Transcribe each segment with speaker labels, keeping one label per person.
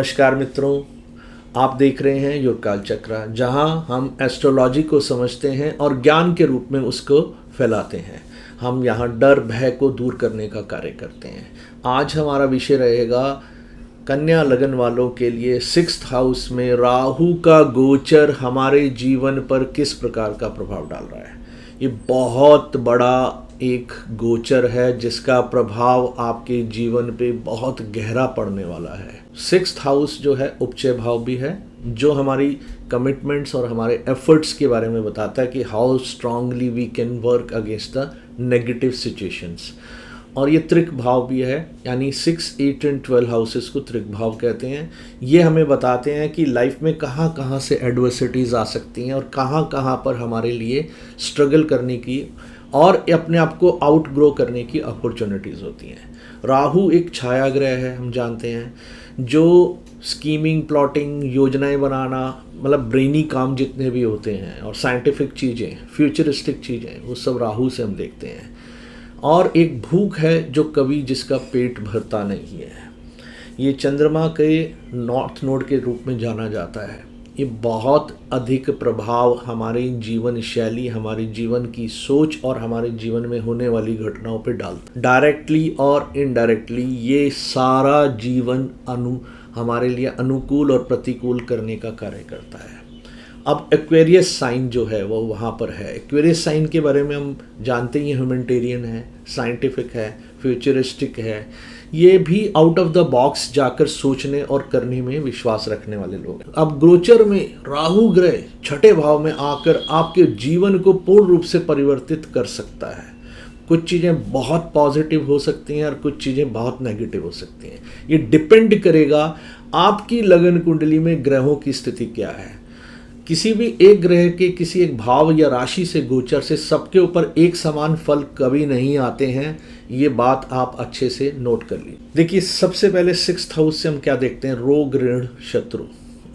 Speaker 1: नमस्कार मित्रों, आप देख रहे हैं योर काल चक्रा, जहां हम एस्ट्रोलॉजी को समझते हैं और ज्ञान के रूप में उसको फैलाते हैं। हम यहां डर भय को दूर करने का कार्य करते हैं। आज हमारा विषय रहेगा कन्या लगन वालों के लिए 6th हाउस में राहु का गोचर हमारे जीवन पर किस प्रकार का प्रभाव डाल रहा है। ये बहुत बड़ा एक गोचर है जिसका प्रभाव आपके जीवन पे बहुत गहरा पड़ने वाला है। 6th हाउस जो है उपचय भाव भी है, जो हमारी कमिटमेंट्स और हमारे एफर्ट्स के बारे में बताता है कि how strongly we can work against the negative situations. और ये त्रिक भाव भी है, यानी 6, 8 एंड 12 हाउसेस को त्रिक भाव कहते हैं। ये हमें बताते हैं कि लाइफ में कहाँ कहाँ से एडवर्सिटीज़ आ सकती हैं और कहाँ कहाँ पर हमारे लिए स्ट्रगल करने की और अपने आप को आउट ग्रो करने की अपॉर्चुनिटीज़ होती हैं। राहु एक छाया ग्रह है, हम जानते हैं, जो स्कीमिंग, प्लॉटिंग, योजनाएं बनाना, मतलब ब्रेनी काम जितने भी होते हैं और साइंटिफिक चीज़ें, फ्यूचरिस्टिक चीज़ें, वो सब राहु से हम देखते हैं। और एक भूख है जो कभी जिसका पेट भरता नहीं है। ये चंद्रमा के नॉर्थ नोड के रूप में जाना जाता है। ये बहुत अधिक प्रभाव हमारे जीवन शैली, हमारे जीवन की सोच और हमारे जीवन में होने वाली घटनाओं पे डालता है। डायरेक्टली और इनडायरेक्टली ये सारा जीवन हमारे लिए अनुकूल और प्रतिकूल करने का कार्य करता है। अब एक्वेरियस साइन जो है वो वहाँ पर है। एक्वेरियस साइन के बारे में हम जानते ही, ह्यूमैनिटेरियन है, साइंटिफिक है, फ्यूचरिस्टिक है। ये भी आउट ऑफ द बॉक्स जाकर सोचने और करने में विश्वास रखने वाले लोग हैं। अब गोचर में राहु ग्रह 6ठे भाव में आकर आपके जीवन को पूर्ण रूप से परिवर्तित कर सकता है। कुछ चीज़ें बहुत पॉजिटिव हो सकती हैं और कुछ चीज़ें बहुत नेगेटिव हो सकती हैं। ये डिपेंड करेगा आपकी लगन कुंडली में ग्रहों की स्थिति क्या है। किसी भी एक ग्रह के किसी एक भाव या राशि से गोचर से सबके ऊपर एक समान फल कभी नहीं आते हैं। ये बात आप अच्छे से नोट कर लीजिए। देखिए, सबसे पहले 6th हाउस से हम क्या देखते हैं, रोग, ऋण, शत्रु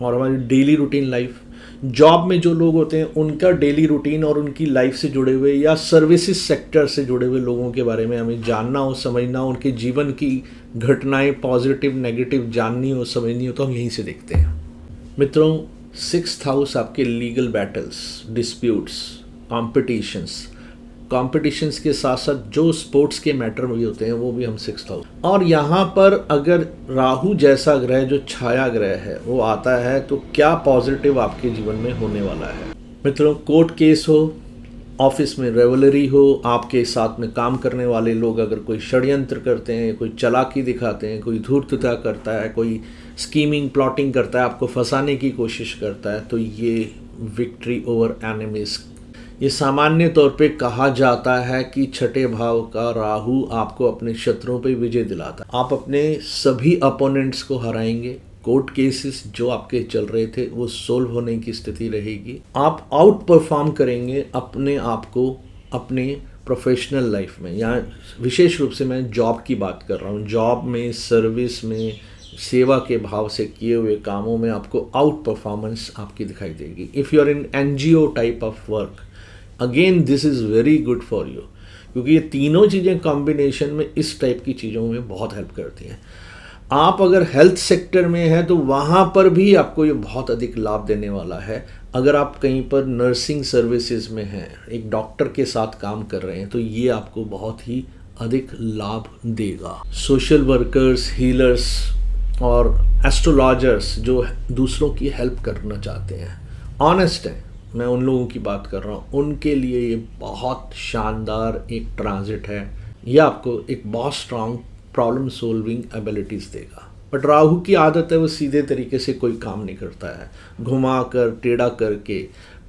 Speaker 1: और हमारी डेली रूटीन लाइफ। जॉब में जो लोग होते हैं उनका डेली रूटीन और उनकी लाइफ से जुड़े हुए या सर्विसेज सेक्टर से जुड़े हुए लोगों के बारे में हमें जानना हो, समझना हो, उनके जीवन की घटनाएं पॉजिटिव नेगेटिव जाननी हो, समझनी हो, तो हम यहीं से देखते हैं। मित्रों, 6th हाउस आपके लीगल बैटल्स, डिस्प्यूट्स, कॉम्पिटिशन्स के साथ साथ जो स्पोर्ट्स के मैटर भी होते हैं वो भी हम 6th हाउस। और यहाँ पर अगर राहु जैसा ग्रह जो छाया ग्रह है वो आता है तो क्या पॉजिटिव आपके जीवन में होने वाला है। मित्रों, कोर्ट केस हो, ऑफिस में रेवलरी हो, आपके साथ में काम करने वाले लोग अगर कोई षड्यंत्र करते हैं, कोई चालाकी दिखाते हैं, कोई धूर्तता करता है, कोई स्कीमिंग प्लॉटिंग करता है, आपको फंसाने की कोशिश करता है, तो ये विक्ट्री ओवर एनिमीज। ये सामान्य तौर पे कहा जाता है कि 6ठे भाव का राहु आपको अपने शत्रुओं पे विजय दिलाता है। आप अपने सभी अपोनेंट्स को हराएंगे। कोर्ट केसेस जो आपके चल रहे थे वो सोल्व होने की स्थिति रहेगी। आप आउट परफॉर्म करेंगे अपने आप को अपने प्रोफेशनल लाइफ में। यहाँ विशेष रूप से मैं जॉब की बात कर रहा हूँ। जॉब में, सर्विस में, सेवा के भाव से किए हुए कामों में आपको आउट परफॉर्मेंस आपकी दिखाई देगी। If you are in NGO type of work, again this is very good for you, क्योंकि ये तीनों चीज़ें कॉम्बिनेशन में इस टाइप की चीज़ों में बहुत हेल्प करती हैं। आप अगर हेल्थ सेक्टर में हैं तो वहाँ पर भी आपको ये बहुत अधिक लाभ देने वाला है। अगर आप कहीं पर नर्सिंग सर्विसेज में हैं, एक डॉक्टर के साथ काम कर रहे हैं, तो ये आपको बहुत ही अधिक लाभ देगा। सोशल वर्कर्स, हीलर्स और एस्ट्रोलॉजर्स जो दूसरों की हेल्प करना चाहते हैं, ऑनेस्ट हैं, मैं उन लोगों की बात कर रहा हूँ, उनके लिए ये बहुत शानदार एक ट्रांजिट है। ये आपको एक बहुत स्ट्रांग प्रॉब्लम सोल्विंग एबिलिटीज़ देगा। बट राहु की आदत है वो सीधे तरीके से कोई काम नहीं करता है। घुमा कर, टेढ़ा करके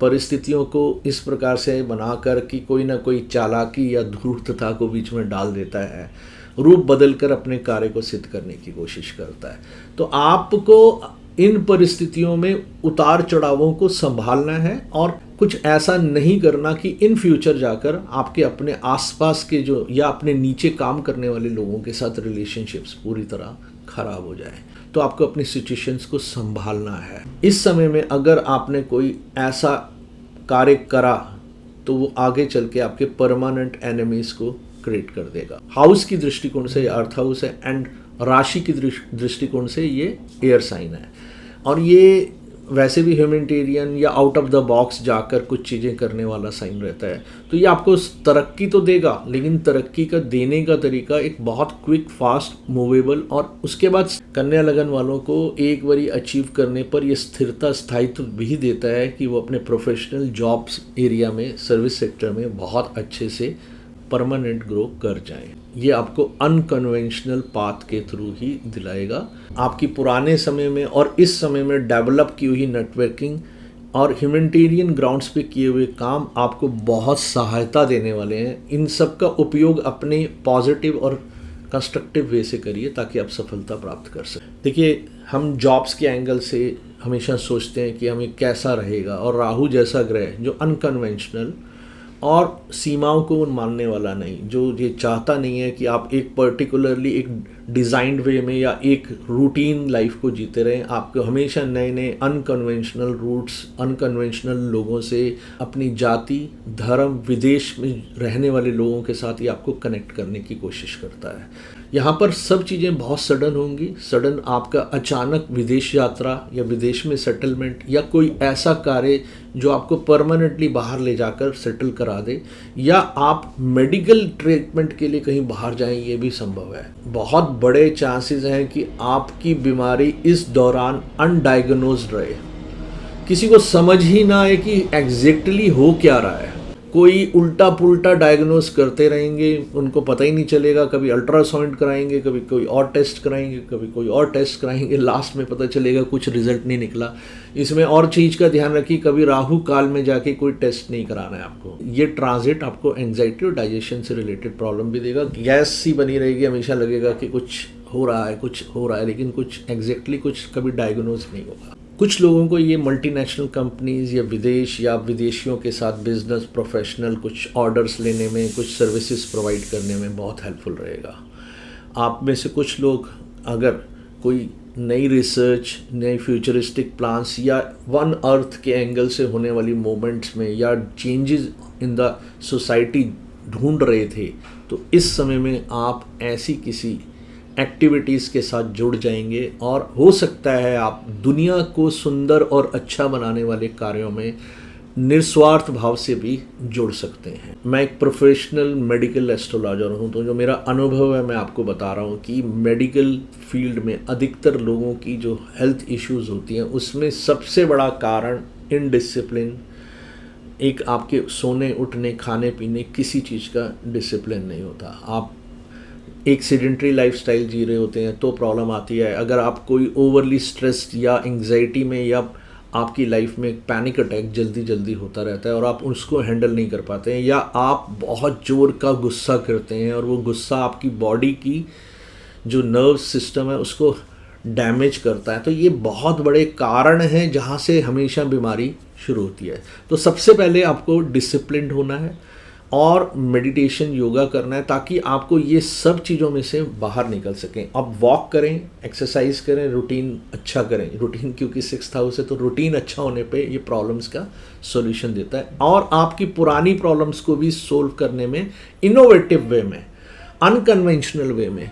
Speaker 1: परिस्थितियों को इस प्रकार से बनाकर कि कोई ना कोई चालाकी या धूर्तता को बीच में डाल देता है, रूप बदलकर अपने कार्य को सिद्ध करने की कोशिश करता है। तो आपको इन परिस्थितियों में उतार चढ़ावों को संभालना है और कुछ ऐसा नहीं करना कि इन फ्यूचर जाकर आपके अपने आसपास के जो या अपने नीचे काम करने वाले लोगों के साथ रिलेशनशिप्स पूरी तरह खराब हो जाए। तो आपको अपनी सिचुएशंस को संभालना है। इस समय में अगर आपने कोई ऐसा कार्य करा तो वो आगे चल के आपके परमानेंट एनिमीज को क्रिएट कर देगा। हाउस की दृष्टिकोण से अर्थ हाउस है एंड राशि की दृष्टिकोण से ये एयर साइन है, और ये वैसे भी ह्यूमैनिटेरियन या आउट ऑफ द बॉक्स जाकर कुछ चीज़ें करने वाला साइन रहता है। तो ये आपको तरक्की तो देगा, लेकिन तरक्की का देने का तरीका एक बहुत क्विक, फास्ट, मूवेबल, और उसके बाद कन्या लगन वालों को एक बारी अचीव करने पर ये स्थिरता, स्थायित्व भी देता है कि वो अपने प्रोफेशनल जॉब्स एरिया में, सर्विस सेक्टर में बहुत अच्छे से परमानेंट ग्रो कर जाएं। ये आपको अनकन्वेंशनल पाथ के थ्रू ही दिलाएगा। आपकी पुराने समय में और इस समय में डेवलप की हुई नेटवर्किंग और ह्यूमैनिटेरियन ग्राउंड्स पे किए हुए काम आपको बहुत सहायता देने वाले हैं। इन सब का उपयोग अपने पॉजिटिव और कंस्ट्रक्टिव वे से करिए ताकि आप सफलता प्राप्त कर सकें। देखिए, हम जॉब्स के एंगल से हमेशा सोचते हैं कि हमें कैसा रहेगा, और राहु जैसा ग्रह जो अनकन्वेंशनल और सीमाओं को मानने वाला नहीं, जो ये चाहता नहीं है कि आप एक पर्टिकुलरली एक डिज़ाइंड वे में या एक रूटीन लाइफ को जीते रहें। आपको हमेशा नए नए अनकन्वेंशनल रूट्स, अनकन्वेंशनल लोगों से, अपनी जाति, धर्म, विदेश में रहने वाले लोगों के साथ ही आपको कनेक्ट करने की कोशिश करता है। यहाँ पर सब चीज़ें बहुत सडन होंगी। सडन आपका अचानक विदेश यात्रा या विदेश में सेटलमेंट या कोई ऐसा कार्य जो आपको परमानेंटली बाहर ले जाकर सेटल करा दे, या आप मेडिकल ट्रीटमेंट के लिए कहीं बाहर जाएं, ये भी संभव है। बहुत बड़े चांसेस हैं कि आपकी बीमारी इस दौरान अनडायग्नोज्ड रहे, किसी को समझ ही ना आए कि एग्जैक्टली हो क्या रहा है। कोई उल्टा पुल्टा डायग्नोस करते रहेंगे, उनको पता ही नहीं चलेगा। कभी अल्ट्रासाउंड कराएंगे, कभी कोई और टेस्ट कराएंगे, कभी कोई और टेस्ट कराएंगे, लास्ट में पता चलेगा कुछ रिजल्ट नहीं निकला। इसमें और चीज़ का ध्यान रखिए, कभी राहु काल में जाके कोई टेस्ट नहीं कराना है आपको। ये ट्रांजिट आपको एंग्जाइटी और डाइजेशन से रिलेटेड प्रॉब्लम भी देगा। गैस सी बनी रहेगी, हमेशा लगेगा कि कुछ हो रहा है, लेकिन कुछ एग्जैक्टली कुछ कभी डायग्नोज नहीं होगा। कुछ लोगों को ये मल्टीनेशनल कंपनीज़ या विदेश या विदेशियों के साथ बिजनेस, प्रोफेशनल कुछ ऑर्डर्स लेने में, कुछ सर्विसेज प्रोवाइड करने में बहुत हेल्पफुल रहेगा। आप में से कुछ लोग अगर कोई नई रिसर्च, नई फ्यूचरिस्टिक प्लान्स या वन अर्थ के एंगल से होने वाली मूवमेंट्स में या चेंजेस इन द सोसाइटी ढूंढ रहे थे, तो इस समय में आप ऐसी किसी एक्टिविटीज़ के साथ जुड़ जाएंगे, और हो सकता है आप दुनिया को सुंदर और अच्छा बनाने वाले कार्यों में निस्वार्थ भाव से भी जुड़ सकते हैं। मैं एक प्रोफेशनल मेडिकल एस्ट्रोलॉजर हूं, तो जो मेरा अनुभव है मैं आपको बता रहा हूं कि मेडिकल फील्ड में अधिकतर लोगों की जो हेल्थ इश्यूज होती हैं, उसमें सबसे बड़ा कारण इनडिसिप्लिन, एक आपके सोने, उठने, खाने पीने, किसी चीज़ का डिसिप्लिन नहीं होता। आप एक सेडेंटरी लाइफस्टाइल जी रहे होते हैं तो प्रॉब्लम आती है। अगर आप कोई ओवरली स्ट्रेस्ड या एंग्जाइटी में, या आपकी लाइफ में पैनिक अटैक जल्दी जल्दी होता रहता है और आप उसको हैंडल नहीं कर पाते हैं, या आप बहुत जोर का गुस्सा करते हैं और वो गुस्सा आपकी बॉडी की जो नर्व सिस्टम है उसको डैमेज करता है, तो ये बहुत बड़े कारण हैं जहाँ से हमेशा बीमारी शुरू होती है। तो सबसे पहले आपको डिसिप्लिन्ड होना है और मेडिटेशन, योगा करना है ताकि आपको ये सब चीज़ों में से बाहर निकल सकें। आप वॉक करें, एक्सरसाइज करें, रूटीन अच्छा करें। रूटीन क्योंकि 6th हाउस है, तो रूटीन अच्छा होने पे ये प्रॉब्लम्स का सॉल्यूशन देता है, और आपकी पुरानी प्रॉब्लम्स को भी सोल्व करने में इनोवेटिव वे में, अनकन्वेंशनल वे में,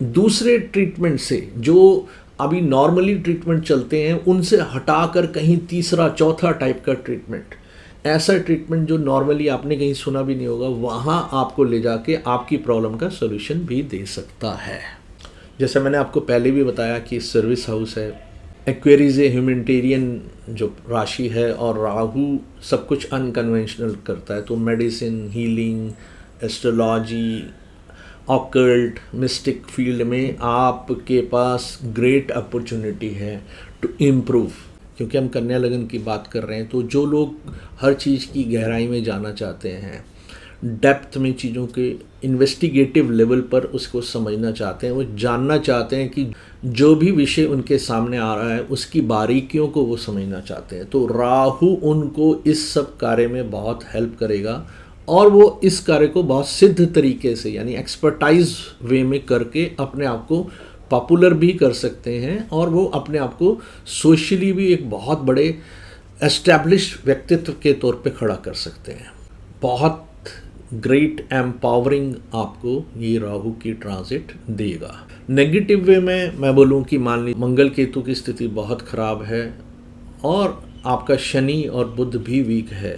Speaker 1: दूसरे ट्रीटमेंट से, जो अभी नॉर्मली ट्रीटमेंट चलते हैं उनसे हटाकर कहीं तीसरा, चौथा टाइप का ट्रीटमेंट, ऐसा ट्रीटमेंट जो नॉर्मली आपने कहीं सुना भी नहीं होगा, वहाँ आपको ले जाके आपकी प्रॉब्लम का सॉल्यूशन भी दे सकता है। जैसे मैंने आपको पहले भी बताया कि सर्विस हाउस है, एक्वेरियस ह्यूमैनिटेरियन जो राशि है, और राहु सब कुछ अनकन्वेंशनल करता है। तो medicine, healing, astrology, occult, mistake field में आपके पास ग्रेट अपॉर्चुनिटी है टू इम्प्रूव। क्योंकि हम कन्या लगन की बात कर रहे हैं, तो जो लोग हर चीज़ की गहराई में जाना चाहते हैं, डेप्थ में चीज़ों के इन्वेस्टिगेटिव लेवल पर उसको समझना चाहते हैं, वो जानना चाहते हैं कि जो भी विषय उनके सामने आ रहा है उसकी बारीकियों को वो समझना चाहते हैं, तो राहु उनको इस सब कार्य में बहुत हेल्प करेगा, और वो इस कार्य को बहुत सिद्ध तरीके से, यानी एक्सपर्टाइज वे में करके अपने आप को पॉपुलर भी कर सकते हैं, और वो अपने आप को सोशली भी एक बहुत बड़े एस्टैब्लिश्ड व्यक्तित्व के तौर पे खड़ा कर सकते हैं। बहुत ग्रेट एम्पावरिंग आपको ये राहु की ट्रांजिट देगा। नेगेटिव वे में मैं बोलूँ कि मान ली मंगल केतु की स्थिति बहुत ख़राब है और आपका शनि और बुध भी वीक है,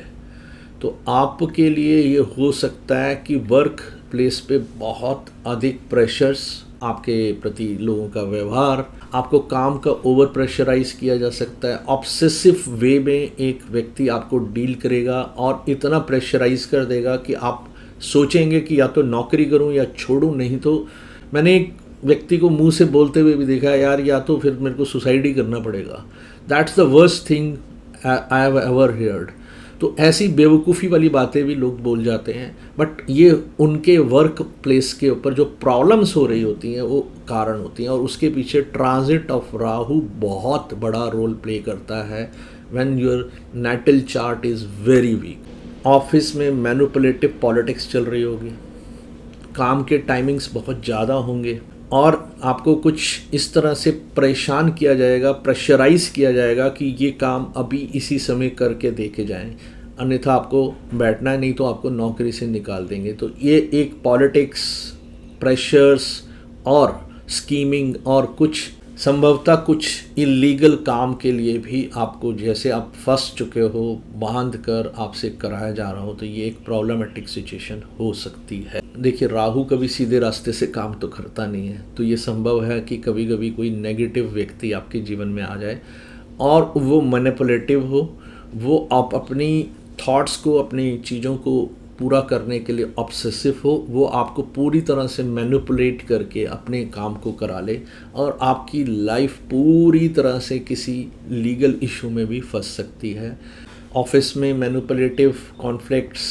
Speaker 1: तो आपके लिए ये हो सकता है कि वर्क प्लेस पे बहुत अधिक प्रेशर्स, आपके प्रति लोगों का व्यवहार, आपको काम का ओवर प्रेशराइज किया जा सकता है। ऑब्सेसिव वे में एक व्यक्ति आपको डील करेगा और इतना प्रेशराइज कर देगा कि आप सोचेंगे कि या तो नौकरी करूं या छोड़ूं, नहीं तो मैंने एक व्यक्ति को मुंह से बोलते हुए भी देखा, यार या तो फिर मेरे को सुसाइड ही करना पड़ेगा। That's the worst thing I have ever heard. तो ऐसी बेवकूफ़ी वाली बातें भी लोग बोल जाते हैं, बट ये उनके वर्क प्लेस के ऊपर जो प्रॉब्लम्स हो रही होती हैं वो कारण होती हैं, और उसके पीछे ट्रांजिट ऑफ राहु बहुत बड़ा रोल प्ले करता है when your natal chart is very weak. Office में मैनिपुलेटिव पॉलिटिक्स चल रही होगी, काम के टाइमिंग्स बहुत ज़्यादा होंगे और आपको कुछ इस तरह से परेशान किया जाएगा, प्रेशराइज किया जाएगा कि ये काम अभी इसी समय करके दे के जाएँ, अन्यथा आपको बैठना है, नहीं तो आपको नौकरी से निकाल देंगे। तो ये एक पॉलिटिक्स, प्रेशर्स और स्कीमिंग और कुछ संभवतः कुछ इलीगल काम के लिए भी आपको, जैसे आप फंस चुके हो, बांध कर आपसे कराया जा रहा हो, तो ये एक प्रॉब्लमेटिक सिचुएशन हो सकती है। देखिए, राहु कभी सीधे रास्ते से काम तो करता नहीं है, तो ये संभव है कि कभी कभी कोई नेगेटिव व्यक्ति आपके जीवन में आ जाए और वो मैनिपुलेटिव हो, वो आप अपनी थॉट्स को, अपनी चीज़ों को पूरा करने के लिए ऑब्सेसिव हो, वो आपको पूरी तरह से मैनिपुलेट करके अपने काम को करा ले और आपकी लाइफ पूरी तरह से किसी लीगल इशू में भी फंस सकती है। ऑफिस में मैनिपुलेटिव कॉन्फ्लिक्ट्स,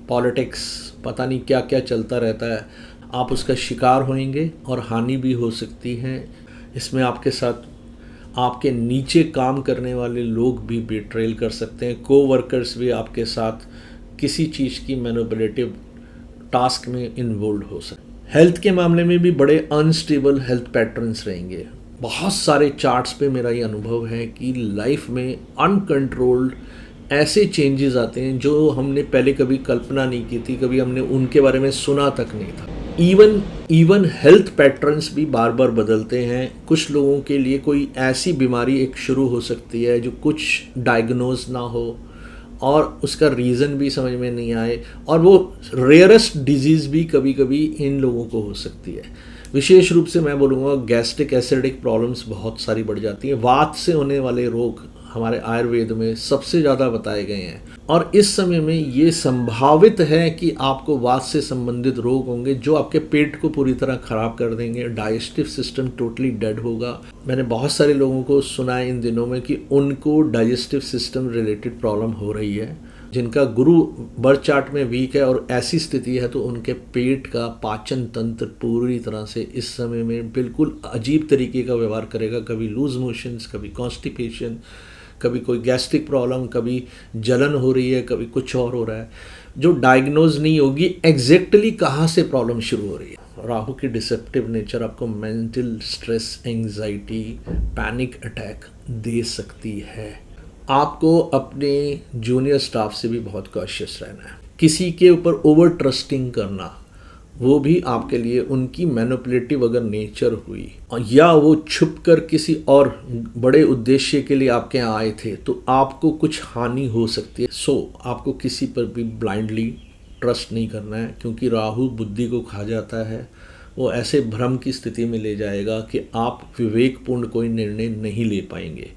Speaker 1: पॉलिटिक्स, पता नहीं क्या क्या चलता रहता है, आप उसका शिकार होंगे और हानि भी हो सकती है। इसमें आपके साथ आपके नीचे काम करने वाले लोग भी बेट्रेल कर सकते हैं, कोवर्कर्स भी आपके साथ किसी चीज़ की मैनिपुलेटिव टास्क में इन्वॉल्व हो सकते। हेल्थ के मामले में भी बड़े अनस्टेबल हेल्थ पैटर्न्स रहेंगे। बहुत सारे चार्ट्स पे मेरा ये अनुभव है कि लाइफ में अनकंट्रोल्ड ऐसे चेंजेस आते हैं जो हमने पहले कभी कल्पना नहीं की थी, कभी हमने उनके बारे में सुना तक नहीं था। इवन हेल्थ पैटर्न्स भी बार बार बदलते हैं। कुछ लोगों के लिए कोई ऐसी बीमारी एक शुरू हो सकती है जो कुछ डायग्नोज ना हो और उसका रीज़न भी समझ में नहीं आए, और वो रेयरेस्ट डिजीज़ भी कभी कभी इन लोगों को हो सकती है। विशेष रूप से मैं बोलूँगा गैस्ट्रिक एसिडिक प्रॉब्लम्स बहुत सारी बढ़ जाती हैं। वात से होने वाले रोग हमारे आयुर्वेद में सबसे ज़्यादा बताए गए हैं, और इस समय में ये संभावित है कि आपको वात से संबंधित रोग होंगे जो आपके पेट को पूरी तरह ख़राब कर देंगे। डाइजेस्टिव सिस्टम टोटली डेड होगा। मैंने बहुत सारे लोगों को सुना है इन दिनों में कि उनको डाइजेस्टिव सिस्टम रिलेटेड प्रॉब्लम हो रही है, जिनका गुरु बर्थ चार्ट में वीक है और ऐसी स्थिति है तो उनके पेट का पाचन तंत्र पूरी तरह से इस समय में बिल्कुल अजीब तरीके का व्यवहार करेगा। कभी लूज मोशंस, कभी कॉन्स्टिपेशन, कभी कोई गैस्ट्रिक प्रॉब्लम, कभी जलन हो रही है, कभी कुछ और हो रहा है जो डायग्नोज नहीं होगी एग्जैक्टली कहाँ से प्रॉब्लम शुरू हो रही है। राहु की डिसेप्टिव नेचर आपको mental stress, anxiety, panic attack दे सकती है। आपको अपने जूनियर स्टाफ से भी बहुत कॉशियस रहना है। किसी के ऊपर ओवर ट्रस्टिंग करना, वो भी आपके लिए, उनकी मैनिपुलेटिव अगर नेचर हुई या वो छुप कर किसी और बड़े उद्देश्य के लिए आपके यहाँ आए थे तो आपको कुछ हानि हो सकती है। आपको किसी पर भी ब्लाइंडली ट्रस्ट नहीं करना है, क्योंकि राहु बुद्धि को खा जाता है। वो ऐसे भ्रम की स्थिति में ले जाएगा कि आप विवेकपूर्ण कोई निर्णय नहीं ले पाएंगे।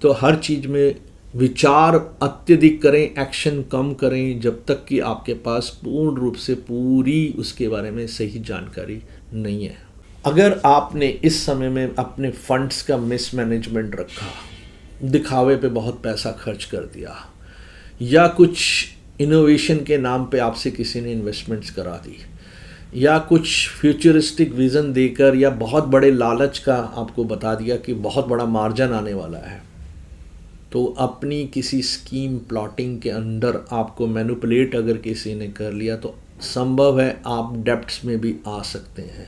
Speaker 1: तो हर चीज़ में विचार अत्यधिक करें, एक्शन कम करें, जब तक कि आपके पास पूर्ण रूप से पूरी उसके बारे में सही जानकारी नहीं है। अगर आपने इस समय में अपने फंड्स का मिसमैनेजमेंट रखा, दिखावे पे बहुत पैसा खर्च कर दिया, या कुछ इनोवेशन के नाम पे आपसे किसी ने इन्वेस्टमेंट्स करा दी, या कुछ फ्यूचरिस्टिक विज़न देकर या बहुत बड़े लालच का आपको बता दिया कि बहुत बड़ा मार्जिन आने वाला है, तो अपनी किसी स्कीम प्लॉटिंग के अंदर आपको मैनिपुलेट अगर किसी ने कर लिया तो संभव है आप डेप्ट्स में भी आ सकते हैं।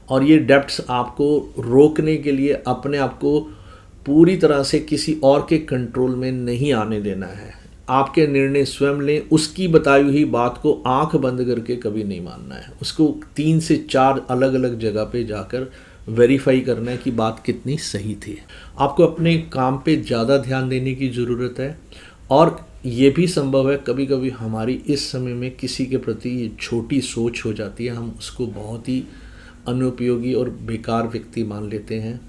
Speaker 1: और ये डेप्ट्स आपको रोकने के लिए अपने आप को पूरी तरह से किसी और के कंट्रोल में नहीं आने देना है। आपके निर्णय स्वयं लें। उसकी बताई हुई बात को आंख बंद करके कभी नहीं मानना है। उसको 3 से 4 अलग अलग जगह पे जाकर वेरीफाई करना है कि बात कितनी सही थी। आपको अपने काम पे ज़्यादा ध्यान देने की ज़रूरत है। और ये भी संभव है कभी कभी हमारी इस समय में किसी के प्रति ये छोटी सोच हो जाती है, हम उसको बहुत ही अनुपयोगी और बेकार व्यक्ति मान लेते हैं,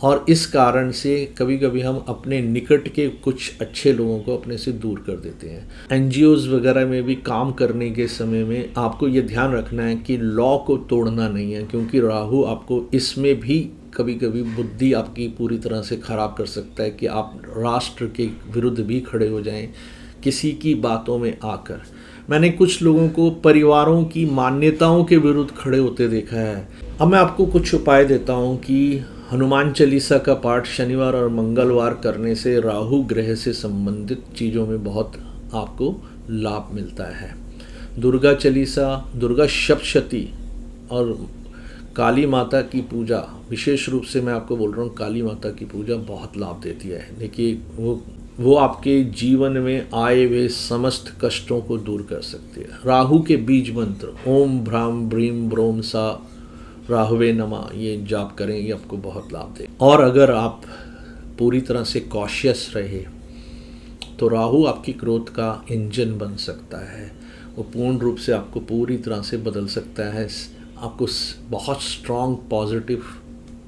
Speaker 1: और इस कारण से कभी कभी हम अपने निकट के कुछ अच्छे लोगों को अपने से दूर कर देते हैं। एनजीओज़ वगैरह में भी काम करने के समय में आपको ये ध्यान रखना है कि लॉ को तोड़ना नहीं है, क्योंकि राहु आपको इसमें भी कभी कभी बुद्धि आपकी पूरी तरह से ख़राब कर सकता है कि आप राष्ट्र के विरुद्ध भी खड़े हो जाएं किसी की बातों में आकर। मैंने कुछ लोगों को परिवारों की मान्यताओं के विरुद्ध खड़े होते देखा है। अब मैं आपको कुछ उपाय देता हूं कि हनुमान चालीसा का पाठ शनिवार और मंगलवार करने से राहु ग्रह से संबंधित चीज़ों में बहुत आपको लाभ मिलता है। दुर्गा चालीसा, दुर्गा सप्तशती और काली माता की पूजा, विशेष रूप से मैं आपको बोल रहा हूँ काली माता की पूजा बहुत लाभ देती है। देखिए वो आपके जीवन में आए हुए समस्त कष्टों को दूर कर सकती है। राहु के बीज मंत्र ओम भ्राम ब्रीम ब्रोम सा राहुवे नमा, ये जाप करें, ये आपको बहुत लाभ दे। और अगर आप पूरी तरह से कॉशियस रहे तो राहु आपकी क्रोध का इंजन बन सकता है। वो पूर्ण रूप से आपको पूरी तरह से बदल सकता है, आपको बहुत स्ट्रॉन्ग पॉजिटिव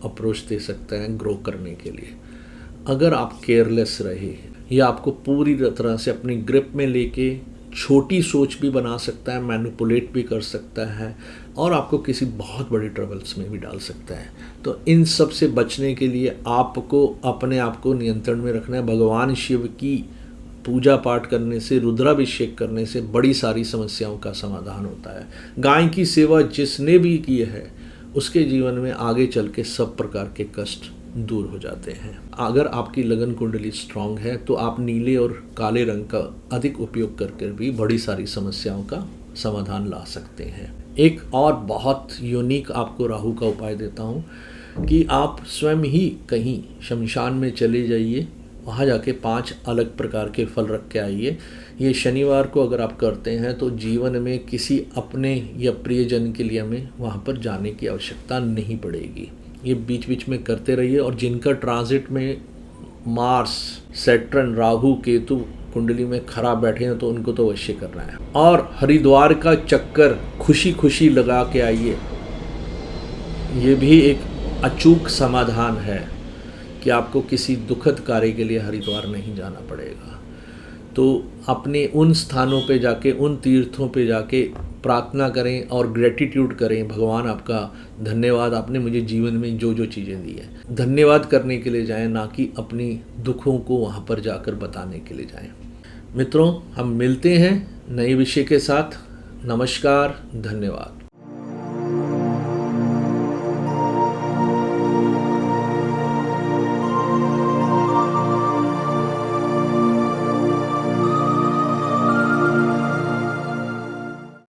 Speaker 1: अप्रोच दे सकता है ग्रो करने के लिए। अगर आप केयरलेस रहे, या आपको पूरी तरह से अपनी ग्रिप में लेके छोटी सोच भी बना सकता है, मैनिपुलेट भी कर सकता है, और आपको किसी बहुत बड़ी ट्रबल्स में भी डाल सकता है। तो इन सब से बचने के लिए आपको अपने आप को नियंत्रण में रखना है। भगवान शिव की पूजा पाठ करने से, रुद्राभिषेक करने से बड़ी सारी समस्याओं का समाधान होता है। गाय की सेवा जिसने भी की है उसके जीवन में आगे चल के सब प्रकार के कष्ट दूर हो जाते हैं। अगर आपकी लगन कुंडली स्ट्रांग है तो आप नीले और काले रंग का अधिक उपयोग करके भी बड़ी सारी समस्याओं का समाधान ला सकते हैं। एक और बहुत यूनिक आपको राहु का उपाय देता हूँ कि आप स्वयं ही कहीं शमशान में चले जाइए, वहाँ जाके 5 अलग प्रकार के फल रख के आइए। ये शनिवार को अगर आप करते हैं तो जीवन में किसी अपने या प्रियजन के लिए हमें वहाँ पर जाने की आवश्यकता नहीं पड़ेगी। ये बीच बीच में करते रहिए। और जिनका ट्रांजिट में मार्स, सैटर्न, राहु, केतु कुंडली में खराब बैठे हैं तो उनको तो अवश्य करना है। और हरिद्वार का चक्कर खुशी खुशी लगा के आइए, ये भी एक अचूक समाधान है कि आपको किसी दुखद कार्य के लिए हरिद्वार नहीं जाना पड़ेगा। तो अपने उन स्थानों पे जाके, उन तीर्थों पे जाके प्रार्थना करें और ग्रेटिट्यूड करें, भगवान आपका धन्यवाद, आपने मुझे जीवन में जो जो चीज़ें दी हैं, धन्यवाद करने के लिए जाएं, ना कि अपनी दुखों को वहाँ पर जाकर बताने के लिए जाएं। मित्रों, हम मिलते हैं नए विषय के साथ। नमस्कार, धन्यवाद।